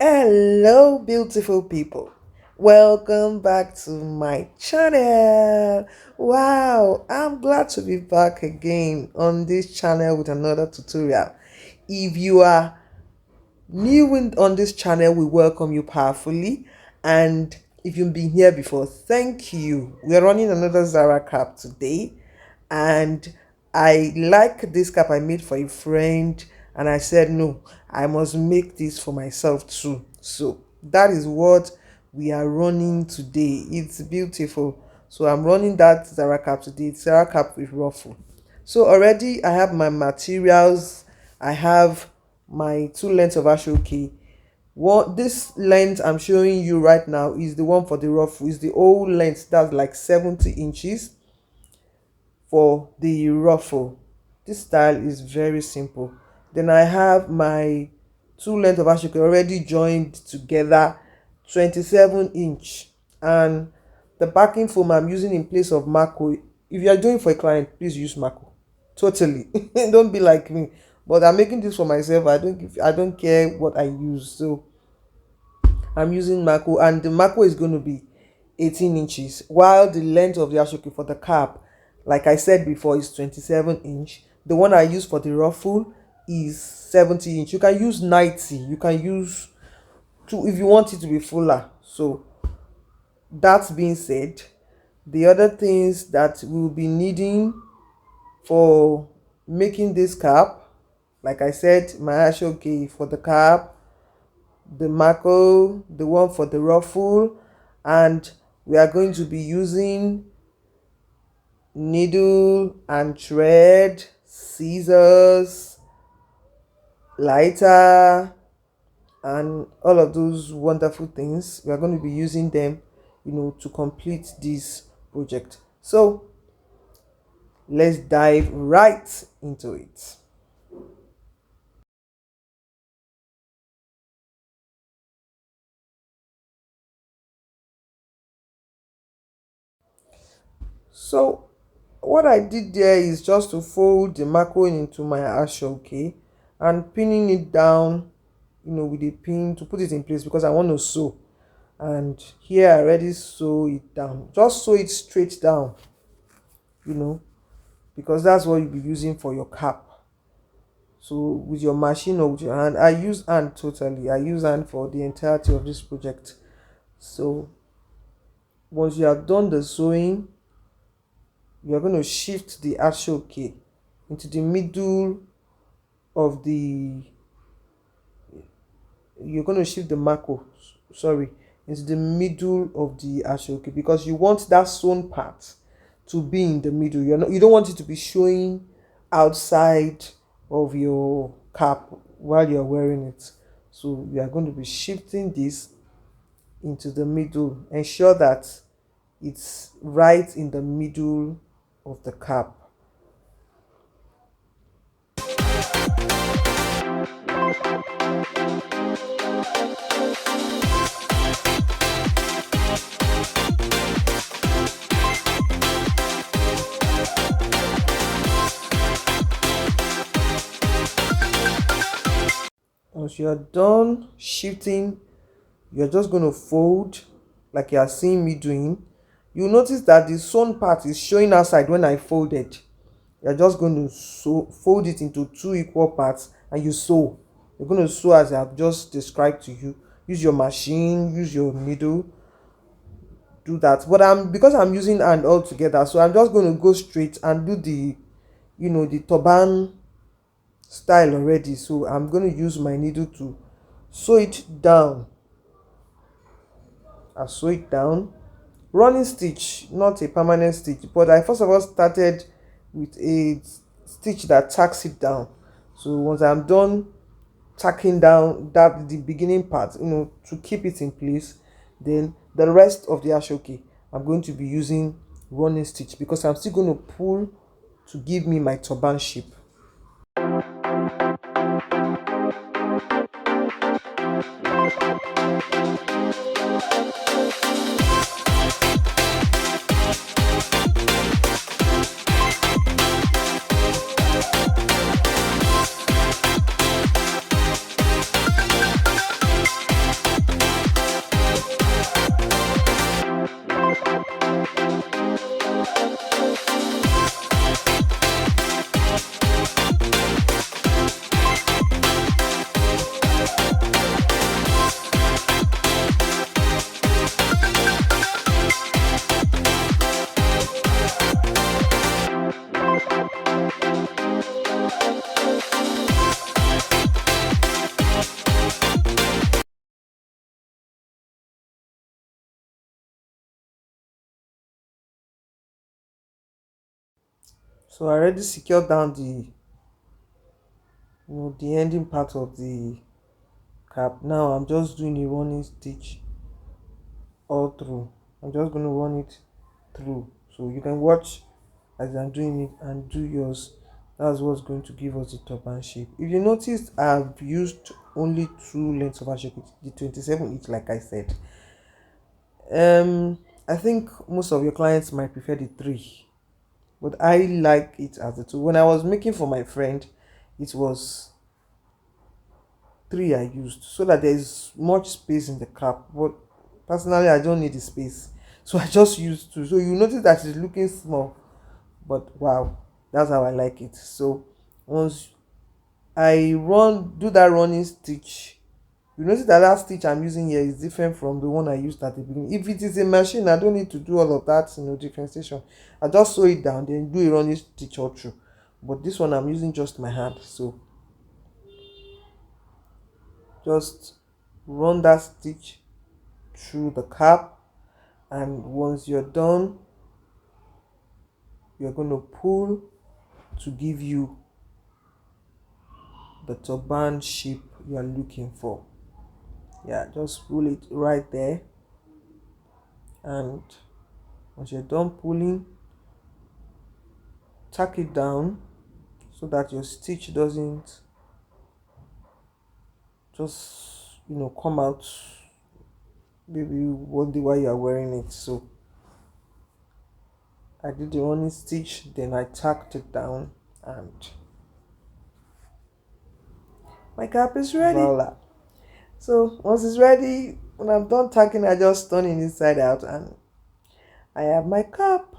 Hello, beautiful people. Welcome back to my channel. Wow, I'm glad to be back again on this channel with another tutorial. If you are new on this channel, we welcome you powerfully. And if you've been here before, thank you. We are running another Zara cap today. And I like this cap I made for a friend. And I said, no, I must make this for myself too. So that is what we are running today. It's beautiful. So I'm running that Zara cap today. It's Zara cap with Ruffle. So already I have my materials. I have my two lengths of ashoke. This length I'm showing you right now is the one for the ruffle. Is the old length that's like 70 inches for the ruffle. This style is very simple. Then I have my two lengths of ashoke already joined together, 27 inch, and the backing foam I'm using in place of Mako. If you are doing for a client, please use Mako. Totally. Don't be like me. But I'm making this for myself. I don't care what I use. So I'm using Mako, and the Mako is going to be 18 inches, while the length of the ashoke for the cap, like I said before, is 27 inch. The one I use for the ruffle is 70 inch. You can use 90, you can use two if you want it to be fuller. So that being said, the other things that we'll be needing for making this cap, like I said, my ashoke for the cap, the Mako, the one for the ruffle, and we are going to be using needle and thread, scissors, lighter, and all of those wonderful things. We are going to be using them, to complete this project. So let's dive right into it. So what I did there is just to fold the Mako into my ashoke and pinning it down, with a pin to put it in place because I want to sew. And here I already sew it down. Just sew it straight down, you know, because that's what you'll be using for your cap. So with your machine or with your hand, I use hand totally. I use hand for the entirety of this project. So once you have done the sewing, you're going to shift the ashoke into the middle of the you're going to shift the Mako, sorry, into the middle of the ashoke, because you want that sewn part to be in the middle. You don't want it to be showing outside of your cap while you're wearing it. So we are going to be shifting this into the middle. Ensure that it's right in the middle of the cap. Once you're done shifting, you're just going to fold like you are seeing me doing. You'll notice that the sewn part is showing outside when I folded. You're just going to fold it into two equal parts and you sew. You're going to sew as I've just described to you. Use your machine, use your needle, do that. But because I'm using hand all together, so I'm just going to go straight and do the turban style already. So I'm going to use my needle to sew it down. I sew it down, running stitch, not a permanent stitch, but I first of all started with a stitch that tacks it down. So once I'm done tacking down that the beginning part, to keep it in place, then the rest of the ashoke I'm going to be using running stitch, because I'm still going to pull to give me my turban shape. So I already secured down the ending part of the cap. Now I'm just doing a running stitch all through. I'm just going to run it through, so you can watch as I'm doing it and do yours. That's what's going to give us the turban shape. If you noticed, I've used only two lengths of shape, the 27 each, like I said. I think most of your clients might prefer the three, but I like it as the two. When I was making for my friend, it was three I used so that there is much space in the cap. But personally, I don't need the space, so I just used two. So you notice that it's looking small, but wow, that's how I like it. So once I do that running stitch, you notice that stitch I'm using here is different from the one I used at the beginning. If it is a machine, I don't need to do all of that, differentiation. I just sew it down, then do a running stitch all through. But this one I'm using just my hand, so just run that stitch through the cap, and once you're done, you're going to pull to give you the turban shape you are looking for. Yeah, just pull it right there, and once you're done pulling, tack it down so that your stitch doesn't just come out maybe one day while you are wearing it. So I did the running stitch, then I tacked it down, and my cap is ready. Voila. So once it's ready, when I'm done tacking, I just turn it inside out and I have my cap.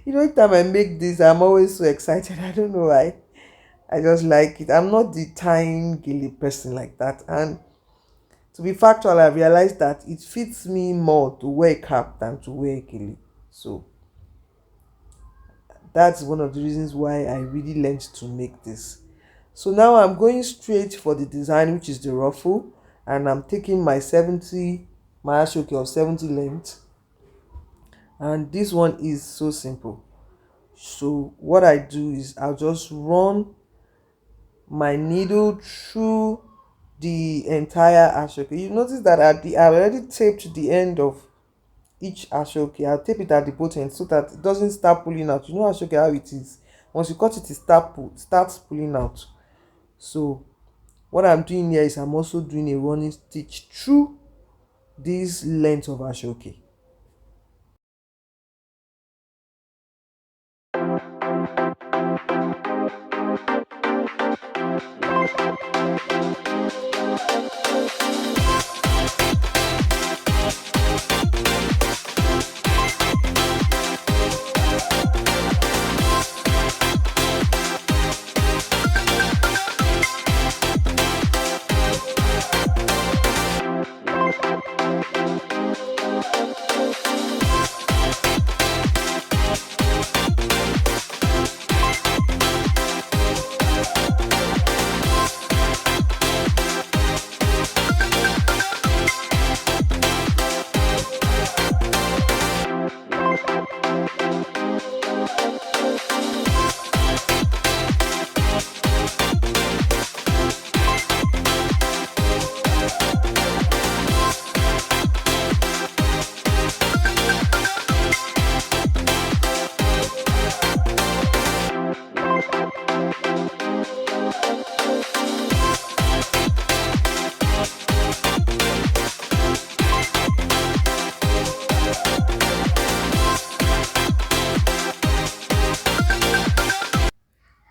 Every time I make this, I'm always so excited. I don't know why. I just like it. I'm not the tying gilly person like that. And to be factual, I realized that it fits me more to wear a cap than to wear a gilly. So that's one of the reasons why I really learned to make this. So now I'm going straight for the design, which is the ruffle, and I'm taking my 70, my ashoke of 70 length, and this one is so simple. So what I do is I'll just run my needle through the entire ashoke. You notice that I already taped the end of each ashoke. I'll tape it at the both ends so that it doesn't start pulling out. You know ashoke how it is. Once you cut it, starts pulling out. So what I'm doing here is I'm also doing a running stitch through this length of ashoke.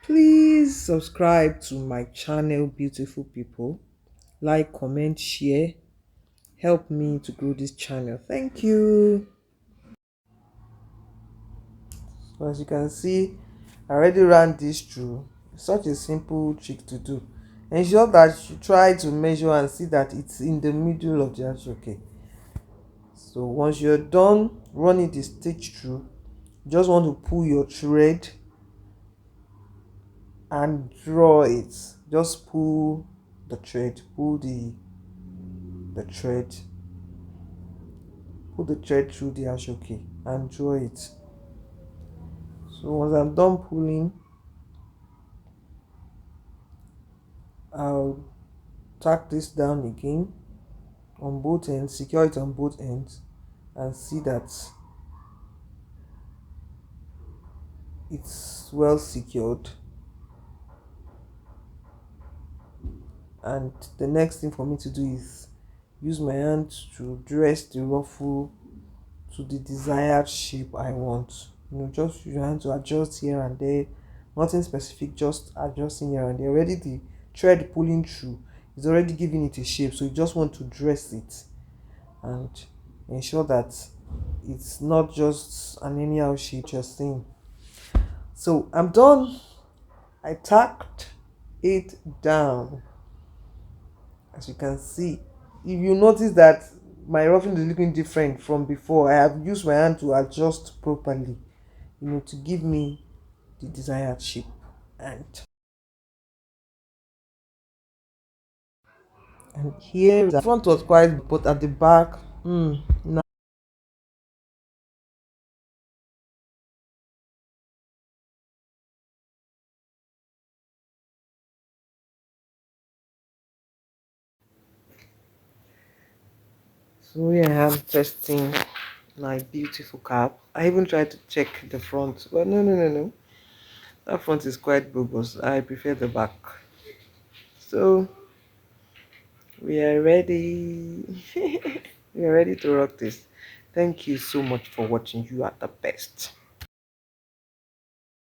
Please subscribe to my channel, beautiful people. Like, comment, share. Help me to grow this channel. Thank you. So as you can see, I already ran this through. It's such a simple trick to do. Ensure that you try to measure and see that it's in the middle of the ashoke. So once you're done running the stitch through, you just want to pull your thread and draw it. Just pull the thread, the thread pull the thread through the ashoke and draw it. So once I'm done pulling, I'll tack this down again on both ends, secure it on both ends, and see that it's well secured. And the next thing for me to do is use my hand to dress the ruffle to the desired shape I want. Just use your hand to adjust here and there. Nothing specific, just adjusting here and there. Already the thread pulling through is already giving it a shape, so you just want to dress it and ensure that it's not just an anyhow shape you're seeing. So I'm done. I tacked it down. As you can see, if you notice that my ruffling is looking different from before, I have used my hand to adjust properly, to give me the desired shape. And here the front was quite, but at the back, now. So here I am testing my beautiful cap. I even tried to check the front, but no, no, no, no. That front is quite bogus. I prefer the back. So we are ready. We are ready to rock this. Thank you so much for watching. You are the best.